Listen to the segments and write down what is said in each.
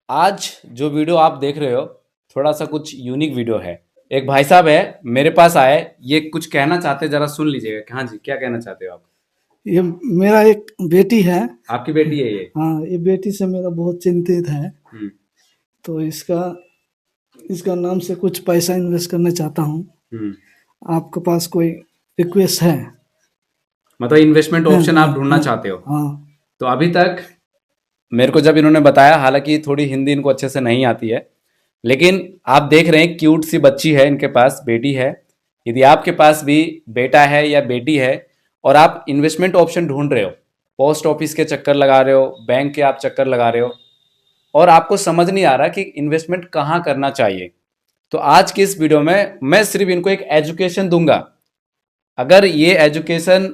आज जो वीडियो आप देख रहे हो थोड़ा सा कुछ यूनिक वीडियो है। एक भाई साहब है मेरे पास आए, ये कुछ कहना चाहते हैं, जरा सुन लीजिएगा। हाँ जी, क्या कहना चाहते हो आप? ये मेरा एक बेटी है। आपकी बेटी है ये? हाँ, ये बेटी से मेरा बहुत चिंतित है। हम्म। तो इसका इसका नाम से कुछ पैसा इन्वेस्ट करना चाहता हूँ। हम्म। आपके पास कोई रिक्वेस्ट है? मतलब इन्वेस्टमेंट हाँ ऑप्शन हाँ आप ढूंढना हाँ चाहते हो? हाँ। तो अभी तक मेरे को जब इन्होंने बताया, हालांकि थोड़ी हिंदी इनको अच्छे से नहीं आती है, लेकिन आप देख रहे हैं क्यूट सी बच्ची है, इनके पास बेटी है। यदि आपके पास भी बेटा है या बेटी है और आप इन्वेस्टमेंट ऑप्शन ढूंढ रहे हो, पोस्ट ऑफिस के चक्कर लगा रहे हो, बैंक के आप चक्कर लगा रहे हो और आपको समझ नहीं आ रहा कि इन्वेस्टमेंट कहाँ करना चाहिए, तो आज की इस वीडियो में मैं सिर्फ इनको एक एजुकेशन दूंगा। अगर ये एजुकेशन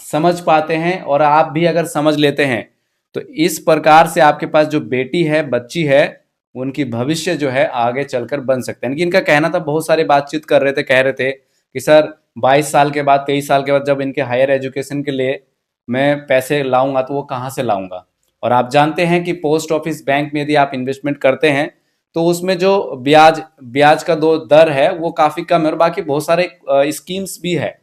समझ पाते हैं और आप भी अगर समझ लेते हैं तो इस प्रकार से आपके पास जो बेटी है, बच्ची है, उनकी भविष्य जो है आगे चलकर बन सकते हैं। इनका कहना था, बहुत सारे बातचीत कर रहे थे, कह रहे थे कि सर 22 साल के बाद, 23 साल के बाद जब इनके हायर एजुकेशन के लिए मैं पैसे लाऊंगा तो वो कहाँ से लाऊंगा। और आप जानते हैं कि पोस्ट ऑफिस बैंक में यदि आप इन्वेस्टमेंट करते हैं तो उसमें जो ब्याज ब्याज का दो दर है वो काफ़ी कम है और बाकी बहुत सारे स्कीम्स भी है।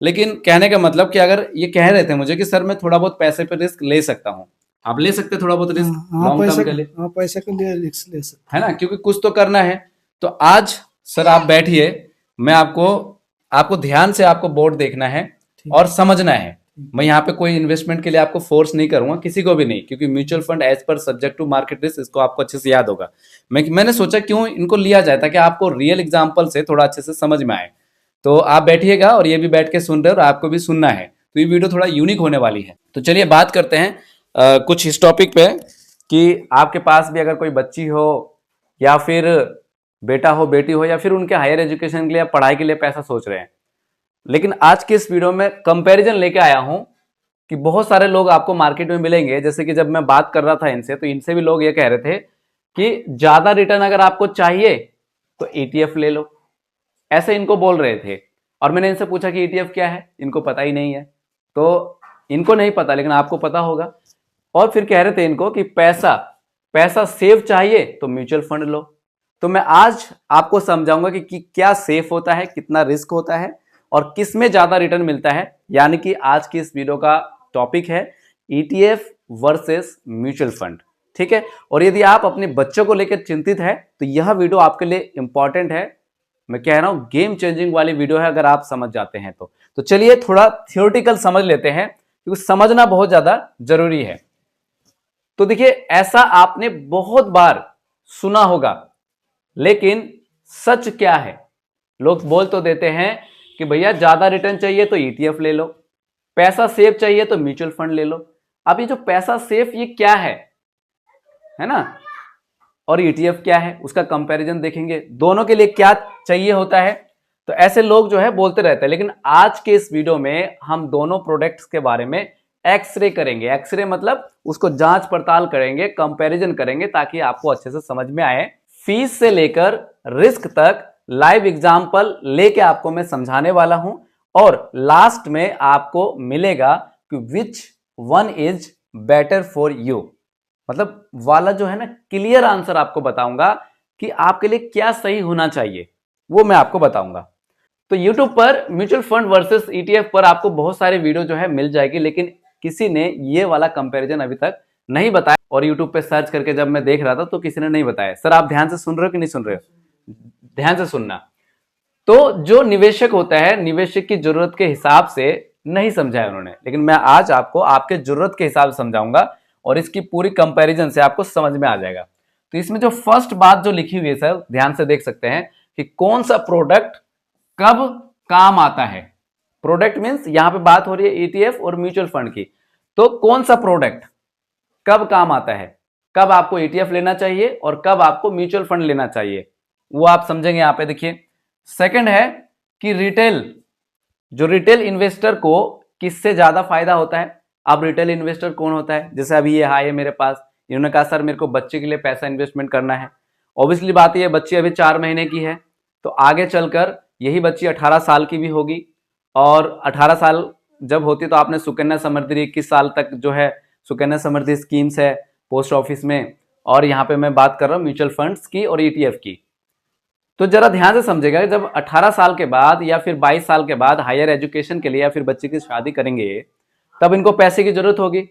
लेकिन कहने का मतलब कि अगर ये कह रहे थे मुझे कि सर मैं थोड़ा बहुत पैसे पे रिस्क ले सकता हूँ, आप ले सकते हैं थोड़ा बहुत हाँ रिस्क हाँ, लॉन्ग पैसा टर्म के लिए, हाँ, पैसा के लिए रिस्क ले सकते है हैं। ना, क्योंकि कुछ तो करना है। तो आज सर आप बैठिए, मैं आपको आपको ध्यान से आपको बोर्ड देखना है ठीक और समझना है। ठीक। मैं यहाँ पे कोई इन्वेस्टमेंट के लिए आपको फोर्स नहीं करूंगा, किसी को भी नहीं, क्योंकि mutual fund as per subject to market risk, इसको आपको अच्छे से याद होगा। मैंने सोचा क्यों इनको लिया जाए ताकि आपको रियल एग्जाम्पल से थोड़ा अच्छे से समझ में आए। तो आप बैठिएगा और ये भी बैठ के सुन रहे हो और आपको भी सुनना है, तो ये वीडियो थोड़ा यूनिक होने वाली है। तो चलिए बात करते हैं कुछ इस टॉपिक पे कि आपके पास भी अगर कोई बच्ची हो या फिर बेटा हो, बेटी हो, या फिर उनके हायर एजुकेशन के लिए, पढ़ाई के लिए पैसा सोच रहे हैं। लेकिन आज के इस वीडियो में कंपैरिजन लेके आया हूं कि बहुत सारे लोग आपको मार्केट में मिलेंगे, जैसे कि जब मैं बात कर रहा था इनसे तो इनसे भी लोग ये कह रहे थे कि ज्यादा रिटर्न अगर आपको चाहिए तो ईटीएफ ले लो, ऐसे इनको बोल रहे थे। और मैंने इनसे पूछा कि ईटीएफ क्या है, इनको पता ही नहीं है। तो इनको नहीं पता लेकिन आपको पता होगा। और फिर कह रहे थे इनको कि पैसा पैसा सेफ चाहिए तो म्यूचुअल फंड लो। तो मैं आज आपको समझाऊंगा कि क्या सेफ होता है, कितना रिस्क होता है और किस में ज्यादा रिटर्न मिलता है। यानी कि आज की इस वीडियो का टॉपिक है ईटीएफ वर्सेस म्यूचुअल फंड, ठीक है। और यदि आप अपने बच्चों को लेकर चिंतित है तो यह वीडियो आपके लिए इंपॉर्टेंट है। मैं कह रहा हूं गेम चेंजिंग वाली वीडियो है अगर आप समझ जाते हैं तो चलिए थोड़ा थियोरटिकल समझ लेते हैं, क्योंकि समझना बहुत ज्यादा जरूरी है। तो देखिए, ऐसा आपने बहुत बार सुना होगा, लेकिन सच क्या है? लोग बोल तो देते हैं कि भैया ज्यादा रिटर्न चाहिए तो ईटीएफ ले लो, पैसा सेफ चाहिए तो म्यूचुअल फंड ले लो। अब ये जो पैसा सेफ ये क्या है ना, और ईटीएफ क्या है, उसका कंपैरिजन देखेंगे, दोनों के लिए क्या चाहिए होता है। तो ऐसे लोग जो है बोलते रहते हैं, लेकिन आज के इस वीडियो में हम दोनों प्रोडक्ट्स के बारे में एक्सरे करेंगे। एक्सरे मतलब उसको जांच पड़ताल करेंगे, कंपैरिजन करेंगे, ताकि आपको अच्छे से समझ में आए। फीस से लेकर रिस्क तक लाइव एग्जाम्पल लेके आपको मैं समझाने वाला हूं और लास्ट में आपको मिलेगा कि which one is better for you, मतलब वाला जो है ना, क्लियर आंसर आपको बताऊंगा कि आपके लिए क्या सही होना चाहिए, वो मैं आपको बताऊंगा। तो YouTube पर म्यूचुअल फंड वर्सेस ETF पर आपको बहुत सारे वीडियो जो है मिल जाएगी, लेकिन किसी ने ये वाला कंपैरिजन अभी तक नहीं बताया। और YouTube पे सर्च करके जब मैं देख रहा था तो किसी ने नहीं बताया। सर आप ध्यान से सुन रहे हो कि नहीं सुन रहे हो? ध्यान से सुनना। तो जो निवेशक होता है, निवेशक की जरूरत के हिसाब से नहीं समझा है उन्होंने, लेकिन मैं आज आपको आपके जरूरत के हिसाब से समझाऊंगा और इसकी पूरी कंपैरिजन से आपको समझ में आ जाएगा। तो इसमें जो फर्स्ट बात जो लिखी हुई है सर, ध्यान से देख सकते हैं कि कौन सा प्रोडक्ट कब काम आता है। प्रोडक्ट मींस यहां पे बात हो रही है ईटीएफ और म्यूचुअल फंड की। तो कौन सा प्रोडक्ट कब काम आता है, कब आपको ईटीएफ लेना चाहिए और कब आपको म्यूचुअल फंड लेना चाहिए, वो आप समझेंगे यहां पे। देखिए, सेकंड है कि रिटेल इन्वेस्टर को किससे ज्यादा फायदा होता है। अब रिटेल इन्वेस्टर कौन होता है? जैसे अभी ये है मेरे पास, इन्होंने कहा सर मेरे को बच्चे के लिए पैसा इन्वेस्टमेंट करना है। ऑब्वियसली बात है, ये बच्ची अभी 4 महीने की है, तो आगे चलकर यही बच्ची 18 साल की भी होगी। और 18 साल जब होती तो आपने सुकन्या समृद्धि 21 साल तक जो है सुकन्या समृद्धि स्कीम्स है पोस्ट ऑफिस में, और यहाँ पे मैं बात कर रहा हूँ म्यूचुअल फंड्स की और ईटीएफ की। तो जरा ध्यान से समझेगा, जब 18 साल के बाद या फिर 22 साल के बाद हायर एजुकेशन के लिए या फिर बच्चे की शादी करेंगे, तब इनको पैसे की जरूरत होगी।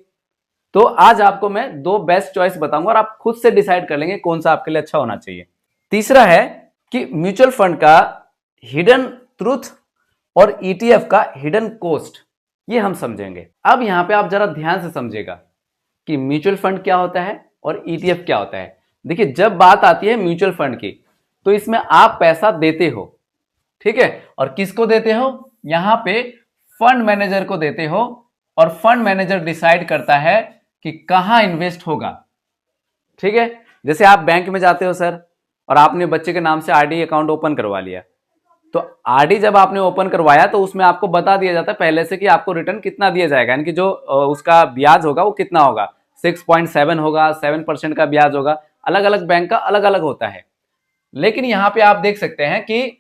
तो आज आपको मैं 2 बेस्ट चॉइस बताऊंगा और आप खुद से डिसाइड कर लेंगे कौन सा आपके लिए अच्छा होना चाहिए। तीसरा है कि म्यूचुअल फंड का हिडन ट्रूथ और ईटीएफ का हिडन कॉस्ट, ये हम समझेंगे। अब यहां पे आप जरा ध्यान से समझेगा कि म्यूचुअल फंड क्या होता है और ईटीएफ क्या होता है। देखिए, जब बात आती है म्यूचुअल फंड की, तो इसमें आप पैसा देते हो, ठीक है, और किसको देते हो, यहां पे फंड मैनेजर को देते हो, और फंड मैनेजर डिसाइड करता है कि कहां इन्वेस्ट होगा, ठीक है। जैसे आप बैंक में जाते हो सर, और आपने बच्चे के नाम से आरडी अकाउंट ओपन करवा लिया, तो आरडी जब आपने ओपन करवाया तो उसमें आपको बता दिया जाता है पहले से कि आपको रिटर्न कितना दिया जाएगा, यानी कि जो उसका ब्याज होगा वो कितना होगा, 6.7 होगा, 7% का ब्याज होगा। अलग अलग बैंक का अलग अलग होता है। लेकिन यहां पे आप देख सकते हैं कि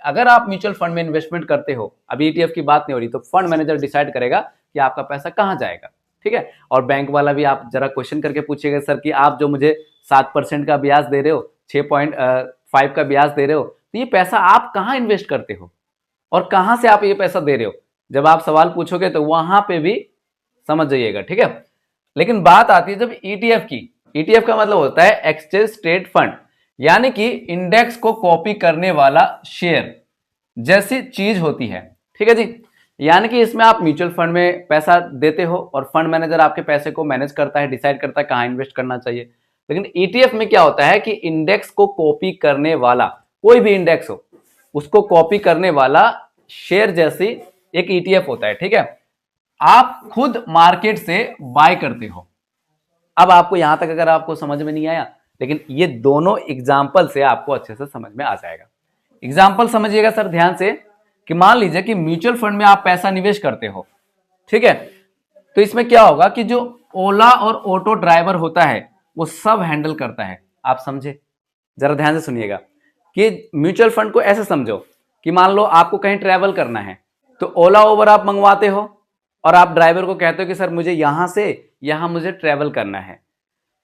अगर आप म्यूचुअल फंड में इन्वेस्टमेंट करते हो, अभी ईटीएफ की बात नहीं हो रही, तो फंड मैनेजर डिसाइड करेगा कि आपका पैसा कहां जाएगा, ठीक है। और बैंक वाला भी आप जरा क्वेश्चन करके पूछिएगा, सर कि आप जो मुझे 7% का ब्याज दे रहे हो, 6.5 का ब्याज दे रहे हो, तो ये पैसा आप कहां इन्वेस्ट करते हो और कहां से आप ये पैसा दे रहे हो। जब आप सवाल पूछोगे तो वहां पे भी समझ जाइएगा, ठीक है। लेकिन बात आती है जब ईटीएफ की, ईटीएफ का मतलब होता है एक्सचेंज ट्रेड फंड, यानी कि इंडेक्स को कॉपी करने वाला शेयर जैसी चीज होती है, ठीक है जी। यानी कि इसमें आप म्यूचुअल फंड में पैसा देते हो और फंड मैनेजर आपके पैसे को मैनेज करता है, डिसाइड करता है कहां इन्वेस्ट करना चाहिए। लेकिन ईटीएफ में क्या होता है कि इंडेक्स को कॉपी करने वाला, कोई भी इंडेक्स हो उसको कॉपी करने वाला शेयर जैसी एक ईटीएफ होता है, ठीक है। आप खुद मार्केट से बाय करते हो। अब आपको यहां तक अगर आपको समझ में नहीं आया, लेकिन ये दोनों एग्जाम्पल से आपको अच्छे से समझ में आ जाएगा। एग्जाम्पल समझिएगा सर ध्यान से, कि मान लीजिए कि म्यूचुअल फंड में आप पैसा निवेश करते हो, ठीक है। तो इसमें क्या होगा कि जो ओला और ऑटो ड्राइवर होता है वो सब हैंडल करता है, आप समझे। जरा ध्यान से सुनिएगा कि म्यूचुअल फंड को ऐसे समझो कि मान लो आपको कहीं ट्रैवल करना है, तो ओला ओवर आप मंगवाते हो और आप ड्राइवर को कहते हो कि सर मुझे यहां से यहां मुझे ट्रैवल करना है।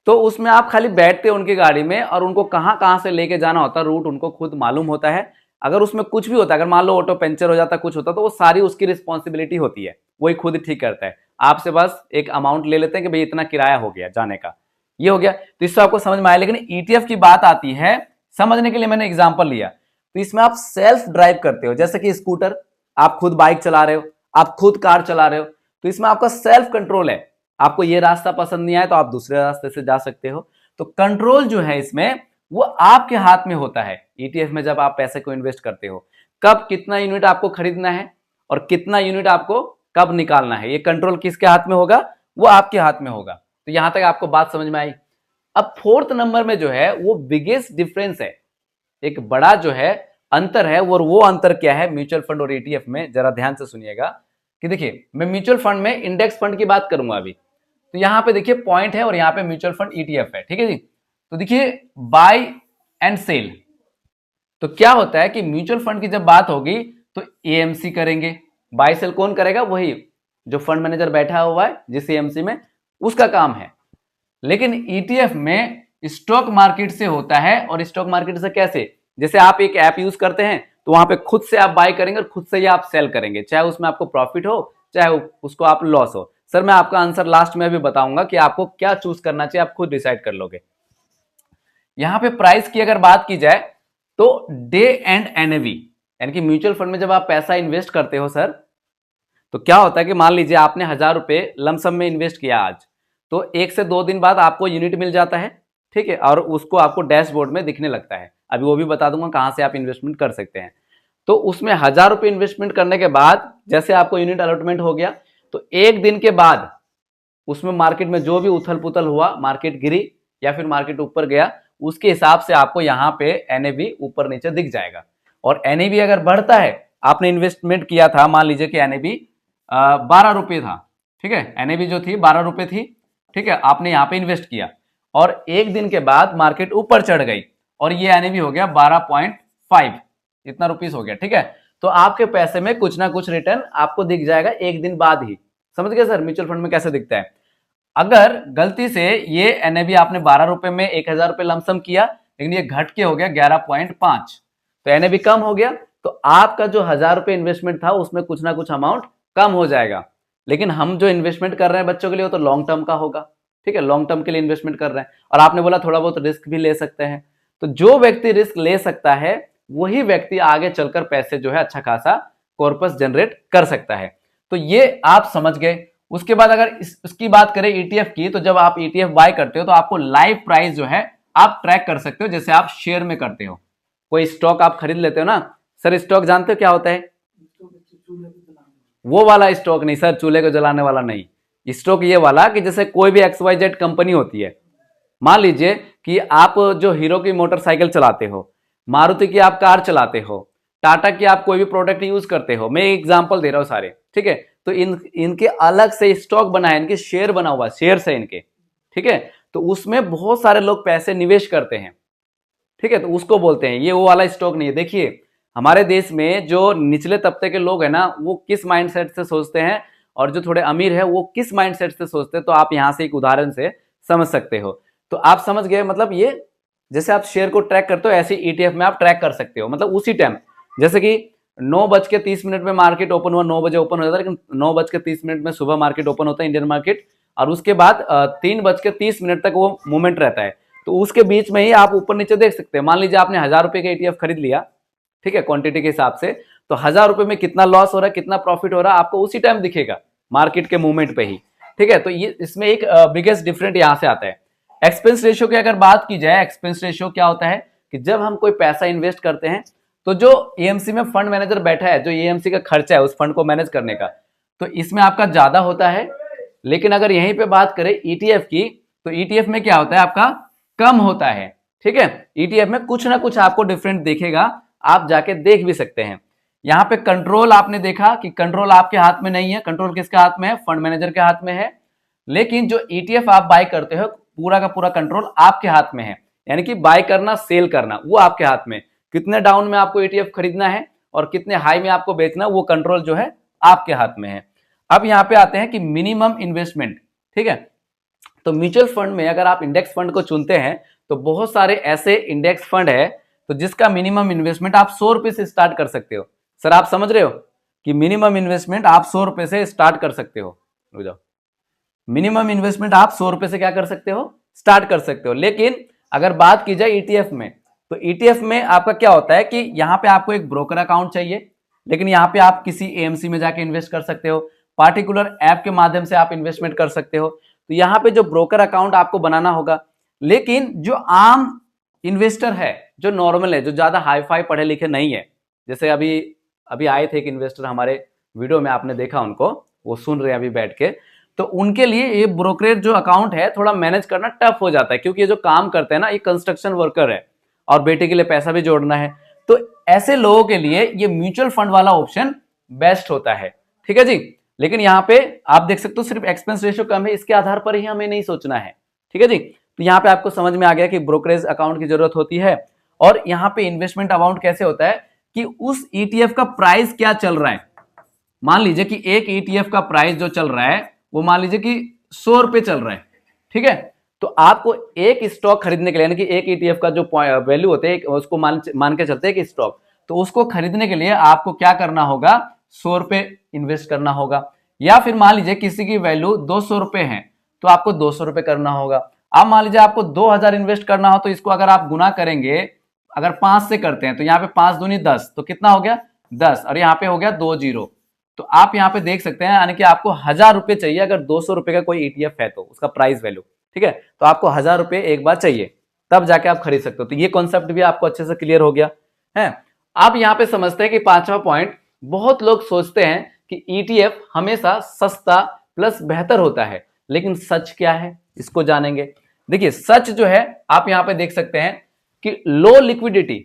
तो उसमें आप खाली बैठते हो उनकी गाड़ी में और उनको कहां कहां से लेके जाना होता है, रूट उनको खुद मालूम होता है। अगर उसमें कुछ भी होता है, अगर मान लो ऑटो पंचर हो जाता, कुछ होता, तो वो सारी उसकी रिस्पॉन्सिबिलिटी होती है, वही खुद ठीक करता है। आपसे बस एक अमाउंट ले लेते हैं कि भाई इतना किराया हो गया जाने का, ये हो गया। तो इससे आपको समझ में आया। लेकिन ईटीएफ की बात आती है, समझने के लिए मैंने एग्जाम्पल लिया, तो इसमें आप सेल्फ ड्राइव करते हो, जैसे कि स्कूटर, आप खुद बाइक चला रहे हो, आप खुद कार चला रहे हो, तो इसमें आपका सेल्फ कंट्रोल है। आपको ये रास्ता पसंद नहीं आया तो आप दूसरे रास्ते से जा सकते हो। तो कंट्रोल जो है इसमें वो आपके हाथ में होता है। ईटीएफ में जब आप पैसे को इन्वेस्ट करते हो, कब कितना यूनिट आपको खरीदना है और कितना यूनिट आपको कब निकालना है, ये कंट्रोल किसके हाथ में होगा, वो आपके हाथ में होगा। तो यहां तक आपको बात समझ में आई। अब 4th नंबर में जो है वो बिगेस्ट डिफरेंस है, एक बड़ा जो है अंतर है, वो अंतर क्या है म्यूचुअल फंड और ईटीएफ में, जरा ध्यान से सुनिएगा। कि देखिए, मैं म्यूचुअल फंड में इंडेक्स फंड की बात करूंगा अभी, तो यहां पे देखिए पॉइंट है और यहां पे म्यूचुअल फंड ईटीएफ है, ठीक है जी। तो देखिए बाय एंड सेल, तो क्या होता है कि म्यूचुअल फंड की जब बात होगी तो एएमसी करेंगे, बाय सेल कौन करेगा, वही जो फंड मैनेजर बैठा हुआ है जिस एएमसी में, उसका काम है। लेकिन ईटीएफ में स्टॉक मार्केट से होता है, और स्टॉक मार्केट से कैसे, जैसे आप एक ऐप यूज करते हैं तो वहां पे खुद से आप बाय करेंगे और खुद से ही आप सेल करेंगे, चाहे उसमें आपको प्रॉफिट हो चाहे उसको आप लॉस हो। सर मैं आपका आंसर लास्ट में भी बताऊंगा कि आपको क्या चूज करना चाहिए, आप खुद डिसाइड कर लोगे। यहां पे प्राइस की अगर बात की जाए तो डे एंड एनएवी, यानी कि म्यूचुअल फंड में जब आप पैसा इन्वेस्ट करते हो सर, तो क्या होता है कि मान लीजिए आपने 1000 रुपए लमसम में इन्वेस्ट किया आज, तो 1 से 2 दिन बाद आपको यूनिट मिल जाता है, ठीक है, और उसको आपको डैशबोर्ड में दिखने लगता है। अभी वो भी बता दूंगा कहां से आप इन्वेस्टमेंट कर सकते हैं। तो उसमें 1000 रुपए इन्वेस्टमेंट करने के बाद जैसे आपको यूनिट अलॉटमेंट हो गया, तो 1 दिन के बाद उसमें मार्केट में जो भी उथल पुथल हुआ, मार्केट गिरी या फिर मार्केट ऊपर गया, उसके हिसाब से आपको यहाँ पे एनएवी ऊपर नीचे दिख जाएगा। और एनएवी अगर बढ़ता है, आपने इन्वेस्टमेंट किया था, मान लीजिए कि एनएवी 12 रुपए था, ठीक है, एनएवी जो थी 12 रुपए थी, ठीक है, आपने यहाँ पे इन्वेस्ट किया और 1 दिन के बाद मार्केट ऊपर चढ़ गई और ये एनएवी हो गया 12.5, इतना रुपीस हो गया, ठीक है। तो आपके पैसे में कुछ ना कुछ रिटर्न आपको दिख जाएगा 1 दिन बाद ही। समझ गए सर म्यूचुअल फंड में कैसे दिखता है। अगर गलती से ये एनएबी आपने 12 रुपए में 1000 रुपए लमसम किया, लेकिन ये घट के हो गया 11.5, तो एनएबी कम हो गया, तो आपका जो 1000 रुपए इन्वेस्टमेंट था उसमें कुछ ना कुछ अमाउंट कम हो जाएगा। लेकिन हम जो इन्वेस्टमेंट कर रहे हैं बच्चों के लिए वो तो लॉन्ग टर्म का होगा, ठीक है, लॉन्ग टर्म के लिए इन्वेस्टमेंट कर रहे हैं। और आपने बोला थोड़ा बहुत रिस्क भी ले सकते हैं, तो जो व्यक्ति रिस्क ले सकता है वही व्यक्ति आगे चलकर पैसे जो है अच्छा खासा कॉर्पस जनरेट कर सकता है। तो ये आप समझ गए। उसके बाद अगर उसकी बात करें ईटीएफ की, तो जब आप ईटीएफ बाय करते हो तो आपको लाइव प्राइस जो है आप ट्रैक कर सकते हो, जैसे आप शेयर में करते हो। कोई स्टॉक आप खरीद लेते हो ना सर, स्टॉक जानते हो क्या होता है? वो वाला स्टॉक नहीं सर, चूल्हे को जलाने वाला नहीं। स्टॉक ये वाला कि जैसे कोई भी XYZ कंपनी होती है, मान लीजिए कि आप जो हीरो की मोटरसाइकिल चलाते हो, मारुति की आप कार चलाते हो, टाटा की आप कोई भी प्रोडक्ट यूज करते हो, मैं एग्जांपल दे रहा हूं सारे, ठीक है, तो इनके अलग से स्टॉक बना है, इनके शेयर बना हुआ, शेयर है इनके, ठीक है, तो उसमें बहुत सारे लोग पैसे निवेश करते हैं, ठीक है, तो उसको बोलते हैं, ये वो वाला स्टॉक नहीं है। देखिए हमारे देश में जो निचले तबके के लोग हैं ना, वो किस माइंडसेट से सोचते हैं और जो थोड़े अमीर है वो किस माइंडसेट से सोचते हैं, तो आप यहां से एक उदाहरण से समझ सकते हो। तो आप समझ गए, मतलब ये जैसे आप शेयर को ट्रैक करते हो ऐसे ईटीएफ में आप ट्रैक कर सकते हो, मतलब उसी टाइम, जैसे कि 9:30 में मार्केट ओपन हुआ, 9 बजे ओपन हो जाता है, लेकिन 9:30 में सुबह मार्केट ओपन होता है इंडियन मार्केट, और उसके बाद 3:30 तक वो मूवमेंट रहता है, तो उसके बीच में ही आप ऊपर नीचे देख सकते हैं। मान लीजिए आपने 1000 रुपए का ईटीएफ खरीद लिया, ठीक है, क्वांटिटी के हिसाब से, तो 1000 रुपए में कितना लॉस हो रहा है कितना प्रॉफिट हो रहा है आपको उसी टाइम दिखेगा, मार्केट के मूवमेंट पे ही, ठीक है। तो ये इसमें एक बिगेस्ट डिफरेंट यहां से आता है। एक्सपेंस रेशियो की अगर बात की जाए, एक्सपेंस रेशियो क्या होता है कि जब हम कोई पैसा इन्वेस्ट करते हैं तो जो एएमसी में फंड मैनेजर बैठा है, जो एएमसी का खर्चा है उस फंड को मैनेज करने का, तो इसमें आपका ज्यादा होता है। लेकिन अगर यहीं पे बात करें ईटीएफ की, तो ईटीएफ में क्या होता है आपका कम होता है, ठीक है। ईटीएफ में कुछ ना कुछ आपको डिफरेंट दिखेगा, आप जाके देख भी सकते हैं। यहाँ पे कंट्रोल आपने देखा कि कंट्रोल आपके हाथ में नहीं है, कंट्रोल किसके हाथ में है? फंड मैनेजर के हाथ में है। लेकिन जो ईटीएफ आप बाय करते हो पूरा का पूरा कंट्रोल आपके हाथ में है, यानी कि बाय करना सेल करना वो आपके हाथ में, कितने डाउन में आपको ईटीएफ खरीदना है और कितने हाई में आपको बेचना, वो कंट्रोल जो है आपके हाथ में है। अब यहाँ पे आते हैं कि मिनिमम इन्वेस्टमेंट, ठीक है। तो म्यूचुअल फंड में अगर आप इंडेक्स फंड को चुनते हैं तो बहुत सारे ऐसे इंडेक्स फंड है तो जिसका मिनिमम इन्वेस्टमेंट आप 100 रुपए से स्टार्ट कर सकते हो। सर आप समझ रहे हो कि मिनिमम इन्वेस्टमेंट आप 100 रुपए से स्टार्ट कर सकते हो। रुक जाओ, मिनिमम इन्वेस्टमेंट आप 100 रुपए से क्या कर सकते हो? स्टार्ट कर सकते हो। लेकिन अगर बात की जाए ईटीएफ में, तो ईटीएफ में आपका क्या होता है कि यहां पे आपको एक ब्रोकर अकाउंट चाहिए, लेकिन यहां पे आप किसी एएमसी में जाके इन्वेस्ट कर सकते हो, पार्टिकुलर ऐप के माध्यम से आप इन्वेस्टमेंट कर सकते हो। तो यहाँ पे जो ब्रोकर अकाउंट आपको बनाना होगा। लेकिन जो आम इन्वेस्टर है, जो नॉर्मल है, जो ज्यादा हाई फाई पढ़े लिखे नहीं है, जैसे अभी अभी आए थे एक इन्वेस्टर हमारे वीडियो में, आपने देखा उनको, वो सुन रहे हैं अभी बैठ के, तो उनके लिए ये ब्रोकरेज जो अकाउंट है थोड़ा मैनेज करना टफ हो जाता है, क्योंकि ये जो काम करते हैं ना, ये कंस्ट्रक्शन वर्कर है और बेटे के लिए पैसा भी जोड़ना है। तो ऐसे लोगों के लिए ये म्यूचुअल फंड वाला ऑप्शन बेस्ट होता है, ठीक है जी। लेकिन यहाँ पे आप देख सकते हो सिर्फ एक्सपेंस रेशियो कम है, इसके आधार पर ही हमें नहीं सोचना है, ठीक है जी। तो यहाँ पे आपको समझ में आ गया कि ब्रोकरेज अकाउंट की जरूरत होती है। और यहाँ पे इन्वेस्टमेंट अमाउंट कैसे होता है कि उस ईटीएफ का प्राइस क्या चल रहा है। मान लीजिए कि एक ईटीएफ का प्राइस जो चल रहा है वो मान लीजिए कि 100 रुपए चल रहा है, ठीक है। तो आपको एक स्टॉक खरीदने के लिए, यानी कि एक ईटीएफ का जो वैल्यू होते हैं उसको मान के चलते हैं कि स्टॉक, तो उसको खरीदने के लिए आपको क्या करना होगा? 100 रुपए इन्वेस्ट करना होगा। या फिर मान लीजिए किसी की वैल्यू 200 रुपए है तो आपको 200 रुपए करना होगा। अब मान लीजिए आपको 2000 इन्वेस्ट करना हो, तो इसको अगर आप गुना करेंगे, अगर 5 से करते हैं तो यहाँ पे 5 दूनी 10, तो कितना हो गया? 10, और यहाँ पे हो गया 2 जीरो। तो आप यहाँ पे देख सकते हैं, यानी कि आपको 1000 रुपए चाहिए अगर 200 रुपए का कोई ईटीएफ है तो उसका प्राइस वैल्यू, ठीक है। तो आपको 1000 रुपए एक बार चाहिए, तब जाके आप खरीद सकते हो। तो ये कॉन्सेप्ट भी आपको अच्छे से क्लियर हो गया है। आप यहाँ पे समझते हैं कि 5वां पॉइंट, बहुत लोग सोचते हैं कि ईटीएफ हमेशा सस्ता प्लस बेहतर होता है, लेकिन सच क्या है इसको जानेंगे। देखिए सच जो है आप यहाँ पे देख सकते हैं कि लो लिक्विडिटी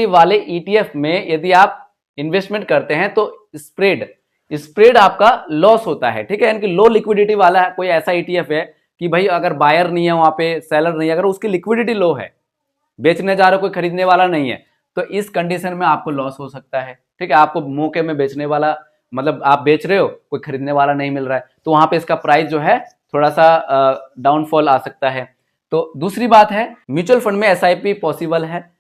वाले ईटीएफ में यदि आप इन्वेस्टमेंट करते हैं तो स्प्रेड आपका लॉस होता है, ठीक है। यानी कि लो लिक्विडिटी वाला कोई ऐसा ईटीएफ है कि भाई अगर बायर नहीं है वहां पे, सेलर नहीं है, अगर उसकी लिक्विडिटी लो है, बेचने जा रहे हो, कोई खरीदने वाला नहीं है, तो इस कंडीशन में आपको लॉस हो सकता है, ठीक है। आपको मौके में बेचने वाला मतलब आप बेच रहे हो, कोई खरीदने वाला नहीं मिल रहा है, तो वहां पे इसका प्राइस जो है थोड़ा सा डाउनफॉल आ सकता है। तो दूसरी बात है, म्यूचुअल फंड में एसआईपी पॉसिबल है,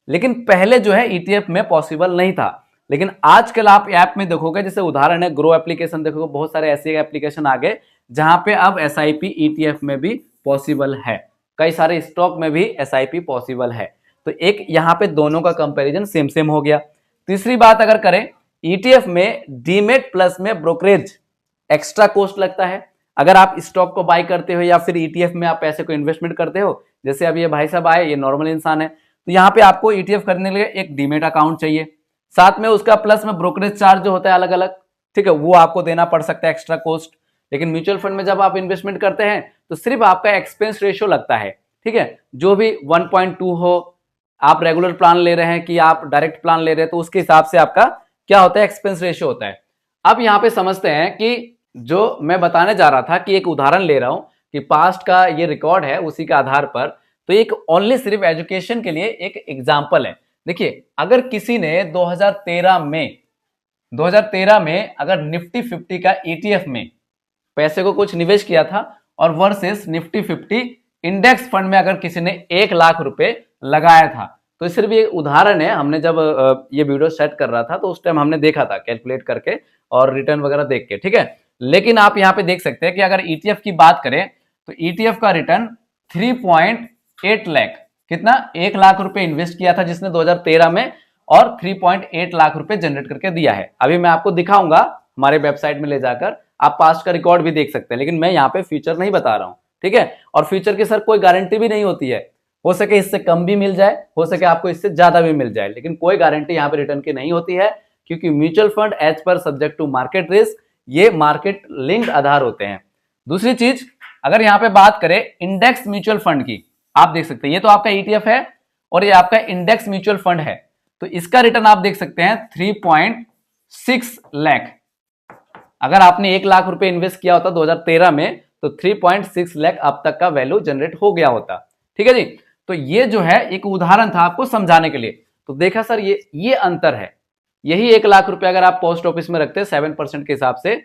लेकिन पहले जो है ईटीएफ में पॉसिबल नहीं था। लेकिन आजकल आप ऐप में देखोगे, जैसे उदाहरण है ग्रो एप्लीकेशन, देखोगे बहुत सारे ऐसे एप्लीकेशन आ गए जहां पे अब एसआईपी ईटीएफ में भी पॉसिबल है, कई सारे स्टॉक में भी एसआईपी पॉसिबल है। तो एक यहां पे दोनों का कंपैरिजन सेम सेम हो गया। तीसरी बात अगर करें, ईटीएफ में डीमेट प्लस में ब्रोकरेज एक्स्ट्रा कॉस्ट लगता है। अगर आप स्टॉक को बाय करते हो या फिर ईटीएफ में आप पैसे को इन्वेस्टमेंट करते हो, जैसे अब ये भाई साहब आए, ये नॉर्मल इंसान है, तो यहाँ पे आपको ईटीएफ करने के लिए एक डीमेट अकाउंट चाहिए, साथ में उसका प्लस में ब्रोकरेज चार्ज जो होता है अलग अलग, ठीक है, वो आपको देना पड़ सकता है एक्स्ट्रा कॉस्ट। लेकिन म्यूचुअल फंड में जब आप इन्वेस्टमेंट करते हैं तो सिर्फ आपका एक्सपेंस रेशियो लगता है, ठीक है, जो भी 1.2 हो, आप रेगुलर प्लान ले रहे हैं कि आप डायरेक्ट प्लान ले रहे हैं, तो उसके हिसाब से आपका क्या होता है, एक्सपेंस रेशियो होता है। अब यहाँ पे समझते हैं कि जो मैं बताने जा रहा था कि एक उदाहरण ले रहा हूं कि पास्ट का ये रिकॉर्ड है, उसी के आधार पर, तो एक ओनली सिर्फ एजुकेशन के लिए एक एग्जाम्पल है। देखिए, अगर किसी ने 2013 में अगर निफ्टी 50 का ईटीएफ में पैसे को कुछ निवेश किया था और वर्सेस निफ्टी 50 इंडेक्स फंड में अगर किसी ने 1 लाख रुपए लगाया था, तो सिर्फ ये उदाहरण है। हमने जब ये वीडियो सेट कर रहा था तो उस टाइम हमने देखा था कैलकुलेट करके और रिटर्न वगैरह देख के, ठीक है। लेकिन आप यहाँ पे देख सकते हैं कि अगर ईटीएफ की बात करें तो ईटीएफ का रिटर्न 3.8 लाख, कितना, 1 लाख रुपए इन्वेस्ट किया था जिसने 2013 में, और 3.8 लाख रुपए जनरेट करके दिया है। अभी मैं आपको दिखाऊंगा हमारे वेबसाइट में ले जाकर, आप पास्ट का रिकॉर्ड भी देख सकते हैं, लेकिन मैं यहाँ पे फ्यूचर नहीं बता रहा हूँ, ठीक है। और फ्यूचर की सर कोई गारंटी भी नहीं होती है, हो सके इससे कम भी मिल जाए, हो सके आपको इससे ज्यादा भी मिल जाए, लेकिन कोई गारंटी यहाँ पे रिटर्न की नहीं होती है, क्योंकि mutual fund as per subject to market risk, ये मार्केट लिंक्ड आधार होते हैं। दूसरी चीज, अगर यहाँ पे बात करें इंडेक्स म्यूचुअल फंड की, आप देख सकते हैं ये तो आपका ईटीएफ है और ये आपका इंडेक्स म्यूचुअल फंड है, तो इसका रिटर्न आप देख सकते हैं 3.6 लाख। अगर आपने 1 लाख रुपए इन्वेस्ट किया होता 2013 में, तो 3.6 लाख अब तक का वैल्यू जनरेट हो गया होता, ठीक है जी। तो ये जो है एक उदाहरण था आपको समझाने के लिए। तो देखा सर, ये अंतर है, यही 1 लाख रुपए अगर आप पोस्ट ऑफिस में रखते 7% के हिसाब से,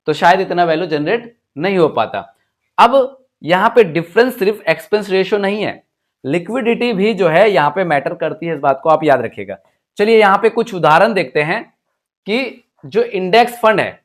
तो शायद इतना वैल्यू जनरेट नहीं हो पाता। अब यहां पे डिफरेंस सिर्फ एक्सपेंस रेशियो नहीं है, लिक्विडिटी भी जो है यहां पे मैटर करती है, इस बात को आप याद रखिएगा। चलिए यहां पे कुछ उदाहरण देखते हैं कि जो इंडेक्स फंड है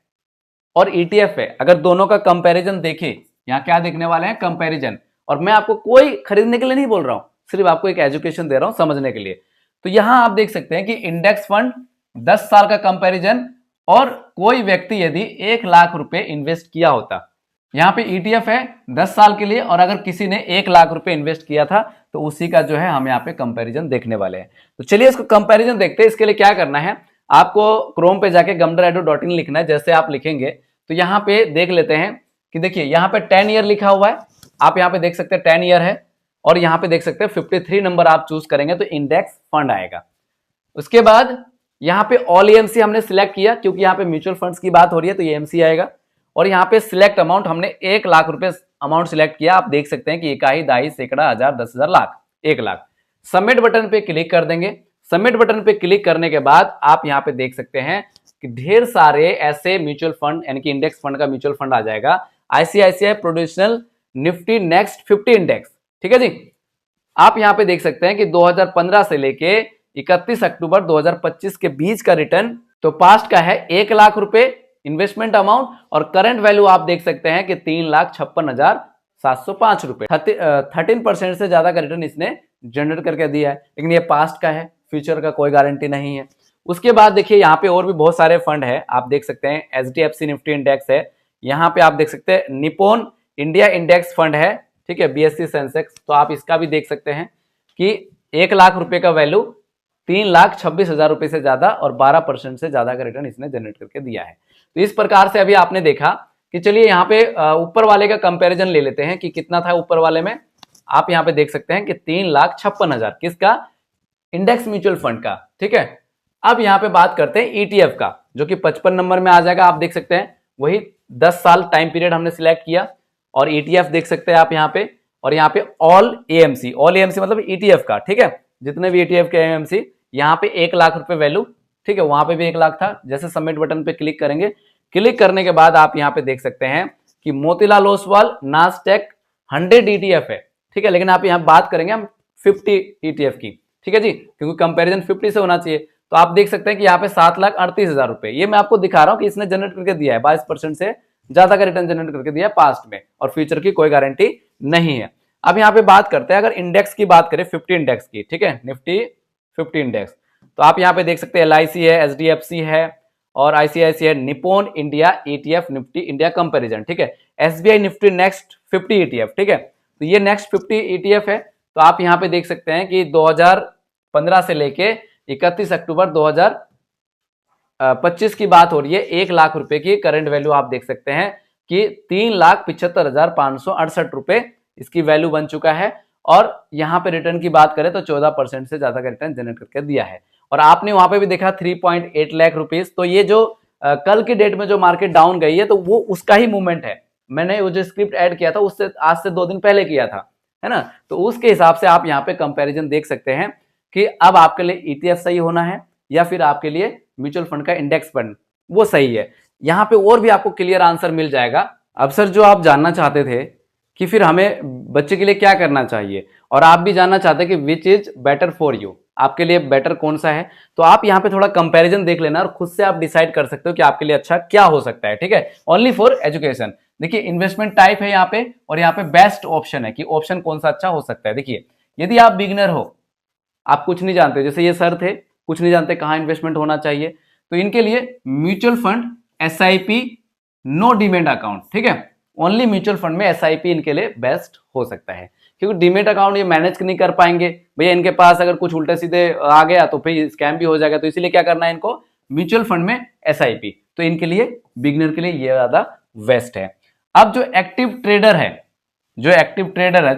और ईटीएफ है, अगर दोनों का कंपैरिजन देखें, यहां क्या देखने वाले हैं, कंपैरिजन। और मैं आपको कोई खरीदने के लिए नहीं बोल रहा हूं, सिर्फ आपको एक एजुकेशन दे रहा हूं समझने के लिए। तो यहां आप देख सकते हैं कि इंडेक्स फंड 10 साल का कंपैरिजन, और कोई व्यक्ति यदि 1 लाख रुपए इन्वेस्ट किया होता, यहां पे ईटीएफ है 10 साल के लिए, और अगर किसी ने 1 लाख रुपए इन्वेस्ट किया था, तो उसी का जो है हम यहाँ पे कंपैरिजन देखने वाले हैं। तो चलिए इसको कंपैरिजन देखते हैं। इसके लिए क्या करना है, आपको क्रोम पे जाके gumdra.in लिखना है। जैसे आप लिखेंगे तो यहाँ पे देख लेते हैं कि देखिए यहाँ पे 10 ईयर लिखा हुआ है, आप यहाँ पे देख सकते हैं 10 ईयर है, और यहाँ पे देख सकते हैं 53 नंबर आप चूज करेंगे तो इंडेक्स फंड आएगा। उसके बाद यहाँ पे ऑल एएमसी हमने सिलेक्ट किया, क्योंकि यहाँ पे म्यूचुअल फंड्स की बात हो रही है तो एएमसी आएगा। और यहाँ पे सिलेक्ट अमाउंट हमने 1 लाख रुपए अमाउंट सिलेक्ट किया। आप देख सकते हैं कि इकाई, दाई, सैकड़ा, हजार, 10,000, लाख, 1 लाख। सबमिट बटन पे क्लिक कर देंगे। सबमिट बटन पे क्लिक करने के बाद आप यहाँ पे देख सकते हैं कि ढेर सारे ऐसे म्यूचुअल फंड, यानी कि इंडेक्स फंड का म्यूचुअल फंड आ जाएगा, ICICI prudential Nifty next 50 index, ठीक है जी। आप यहाँ पे देख सकते हैं कि 2015 से लेके 31 अक्टूबर 2025 के बीच का रिटर्न, तो पास्ट का है 1 लाख रुपए इन्वेस्टमेंट अमाउंट, और करंट वैल्यू आप देख सकते हैं कि 3,56,705 रुपए। 13% से ज्यादा का रिटर्न इसने जनरेट करके दिया है, लेकिन ये पास्ट का है, फ्यूचर का कोई गारंटी नहीं है। उसके बाद देखिए यहाँ पे और भी बहुत सारे फंड है, आप देख सकते हैं एचडीएफसी निफ्टी इंडेक्स है, यहाँ पे आप देख सकते हैं निपोन इंडिया इंडेक्स फंड है, ठीक है, बीएससी सेंसेक्स, तो आप इसका भी देख सकते हैं कि 1 लाख रुपए का वैल्यू 3,26,000 रुपए से ज्यादा और 12% से ज्यादा का रिटर्न इसने जनरेट करके दिया है। तो इस प्रकार से अभी आपने देखा कि चलिए यहाँ पे ऊपर वाले का कंपैरिजन ले लेते हैं कि कितना था ऊपर वाले में। आप यहाँ पे देख सकते हैं कि 3,56,000 किसका, इंडेक्स म्यूचुअल फंड का, ठीक है। अब यहाँ पे बात करते हैं ईटीएफ का, जो कि 55 नंबर में आ जाएगा। आप देख सकते हैं वही 10 साल टाइम पीरियड हमने सिलेक्ट किया, और ईटीएफ देख सकते हैं आप यहाँ पे, और यहाँ पे ऑल एएमसी मतलब ईटीएफ का, ठीक है, जितने भी ईटीएफ के एएमसी, यहाँ पे 1 लाख रुपए वैल्यू ठीक है, वहां पे भी 1 लाख था। जैसे सबमिट बटन पे क्लिक करेंगे, क्लिक करने के बाद आप यहाँ पे देख सकते हैं कि मोतीलाल ओसवाल नास्टेक 100 ETF है, ठीक है, लेकिन आप यहाँ बात करेंगे हम 50 ETF की, ठीक है जी, क्योंकि कंपैरिजन 50 से होना चाहिए। तो आप देख सकते हैं कि यहाँ पे 7,38,000 रुपए ये मैं आपको दिखा रहा हूँ कि इसने जनरेट करके दिया है, 22% से ज्यादा का रिटर्न जनरेट करके दिया है पास्ट में, और फ्यूचर की कोई गारंटी नहीं है। अब यहाँ पे बात करते हैं अगर इंडेक्स की बात करें 50 इंडेक्स की, ठीक है, निफ्टी 50 इंडेक्स, तो आप यहाँ पे देख सकते हैं LIC है, HDFC है और ICICI है, Nippon India ETF Nifty India comparison, ठीक है, SBI निफ्टी नेक्स्ट 50 ETF, ठीक है, तो ये नेक्स्ट 50 ETF है। तो आप यहाँ पे देख सकते हैं कि 2015 से लेके 31 अक्टूबर 2025 की बात हो रही है, 1 लाख रुपए की करंट वैल्यू आप देख सकते हैं कि 3,75,568 रुपए इसकी वैल्यू बन चुका है। और यहाँ पे रिटर्न की बात करें तो 14% से ज्यादा का रिटर्न जनरेट करके दिया है। और आपने वहां पे भी देखा 3.8 लाख रुपीज, तो ये जो कल की डेट में जो मार्केट डाउन गई है तो वो उसका ही मूवमेंट है। मैंने वो जो स्क्रिप्ट ऐड किया था उससे आज से 2 दिन पहले किया था, है ना, तो उसके हिसाब से आप यहाँ पे कंपैरिजन देख सकते हैं कि अब आपके लिए ETF सही होना है या फिर आपके लिए म्यूचुअल फंड का इंडेक्स फंड वो सही है। यहाँ पे और भी आपको क्लियर आंसर मिल जाएगा। अब सर जो आप जानना चाहते थे कि फिर हमें बच्चे के लिए क्या करना चाहिए, और आप भी जानना चाहते हैं कि which is better for you, आपके लिए बेटर कौन सा है, तो आप यहाँ पे थोड़ा कंपैरिजन देख लेना और खुद से आप डिसाइड कर सकते हो कि आपके लिए अच्छा क्या हो सकता है, ठीक है, ओनली फॉर एजुकेशन। देखिए इन्वेस्टमेंट टाइप है यहाँ पे, और यहाँ पे बेस्ट ऑप्शन है कि ऑप्शन कौन सा अच्छा हो सकता है। देखिए यदि आप बिगिनर हो, आप कुछ नहीं जानते, जैसे ये सर थे, कुछ नहीं जानते कहाँ इन्वेस्टमेंट होना चाहिए, तो इनके लिए mutual fund, SIP, no demat account, ठीक है, ओनली म्यूचुअल फंड में SIP इनके लिए बेस्ट हो सकता है, क्योंकि डीमेट अकाउंट ये मैनेज नहीं कर पाएंगे भैया, इनके पास अगर कुछ उल्टे सीधे आ गया तो फिर स्कैम भी हो जाएगा, तो इसीलिए क्या करना है इनको म्यूचुअल फंड में SIP, तो इनके लिए बिगिनर के लिए ये ज्यादा बेस्ट है। अब जो एक्टिव ट्रेडर है, जो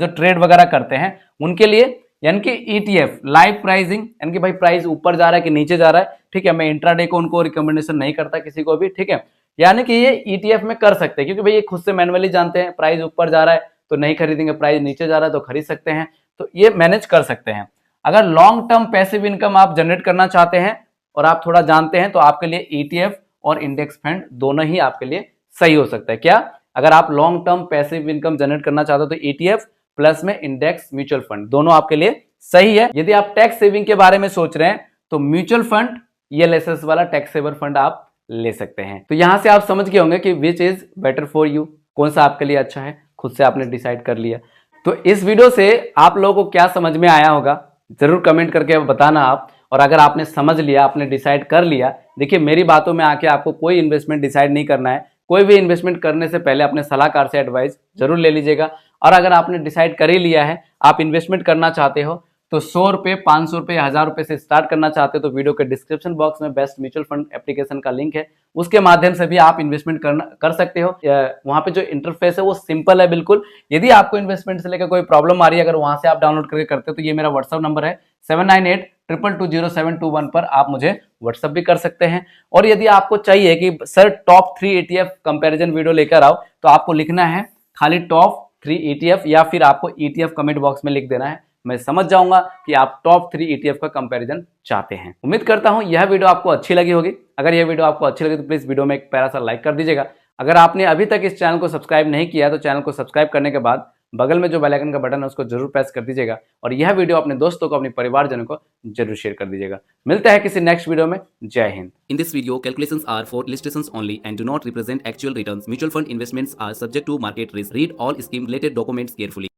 ट्रेड वगैरह करते हैं उनके लिए यानी कि ETF लाइव प्राइसिंग, यानी कि भाई प्राइस ऊपर जा रहा है कि नीचे जा रहा है, ठीक है, मैं इंट्राडे को उनको रिकमेंडेशन नहीं करता किसी को भी, ठीक है, यानी कि ये ETF में कर सकते हैं, क्योंकि भाई ये खुद से मैनुअली जानते हैं प्राइस ऊपर जा रहा है तो नहीं खरीदेंगे, प्राइस नीचे जा रहा है तो खरीद सकते हैं, तो ये मैनेज कर सकते हैं। अगर लॉन्ग टर्म पैसिव इनकम आप जनरेट करना चाहते हैं और आप थोड़ा जानते हैं तो आपके लिए ETF और इंडेक्स फंड दोनों ही आपके लिए सही हो सकता है। क्या, अगर आप long term passive income generate करना चाहते हो तो ETF प्लस में इंडेक्स म्यूचुअल फंड दोनों आपके लिए सही है। यदि आप टैक्स सेविंग के बारे में सोच रहे हैं तो म्यूचुअल फंड ELSS वाला टैक्स सेवर फंड आप ले सकते हैं। तो यहां से आप समझ गए होंगे कि which is better for you, कौन सा आपके लिए अच्छा है, खुद से आपने डिसाइड कर लिया। तो इस वीडियो से आप लोगों को क्या समझ में आया होगा जरूर कमेंट करके बताना आप, और अगर आपने समझ लिया, आपने डिसाइड कर लिया, देखिए मेरी बातों में आके आपको कोई इन्वेस्टमेंट डिसाइड नहीं करना है, कोई भी इन्वेस्टमेंट करने से पहले अपने सलाहकार से एडवाइस जरूर ले लीजिएगा। और अगर आपने डिसाइड कर ही लिया है, आप इन्वेस्टमेंट करना चाहते हो तो 100 रुपये, 500 रुपये, 1000 रुपये से स्टार्ट करना चाहते हो तो वीडियो के डिस्क्रिप्शन बॉक्स में बेस्ट म्यूचुअल फंड एप्लीकेशन का लिंक है, उसके माध्यम से भी आप इन्वेस्टमेंट कर सकते हो। वहां पे जो इंटरफेस है वो सिंपल है बिल्कुल। यदि आपको इन्वेस्टमेंट से लेकर कोई प्रॉब्लम आ रही है, अगर वहां से आप डाउनलोड करके करते हो तो ये मेरा व्हाट्सअप नंबर है 7982220721 पर आप मुझे व्हाट्सअप भी कर सकते हैं। और यदि आपको चाहिए कि sir top 3 ETF comparison video लेकर आओ, तो आपको लिखना है खाली टॉप 3 ETF, या फिर आपको ETF कमेंट बॉक्स में लिख देना है, मैं समझ जाऊंगा कि आप टॉप 3 ETF का कंपैरिजन चाहते हैं। उम्मीद करता हूं यह वीडियो आपको अच्छी लगी होगी। अगर यह वीडियो आपको अच्छी लगी तो प्लीज वीडियो में एक प्यारा सा लाइक कर दीजिएगा। अगर आपने अभी तक इस चैनल को सब्सक्राइब नहीं किया तो चैनल को सब्सक्राइब करने के बाद बगल में जो बेल आइकन का बटन है उसको जरूर प्रेस कर दीजिएगा, और यह वीडियो अपने दोस्तों को, अपने परिवारजनों को जरूर शेयर कर दीजिएगा। मिलता है किसी नेक्स्ट वीडियो में। जय Hind. In this video, calculations are for illustrations only and do not represent actual returns. Mutual fund investments are subject to market risk. Read all scheme related documents carefully.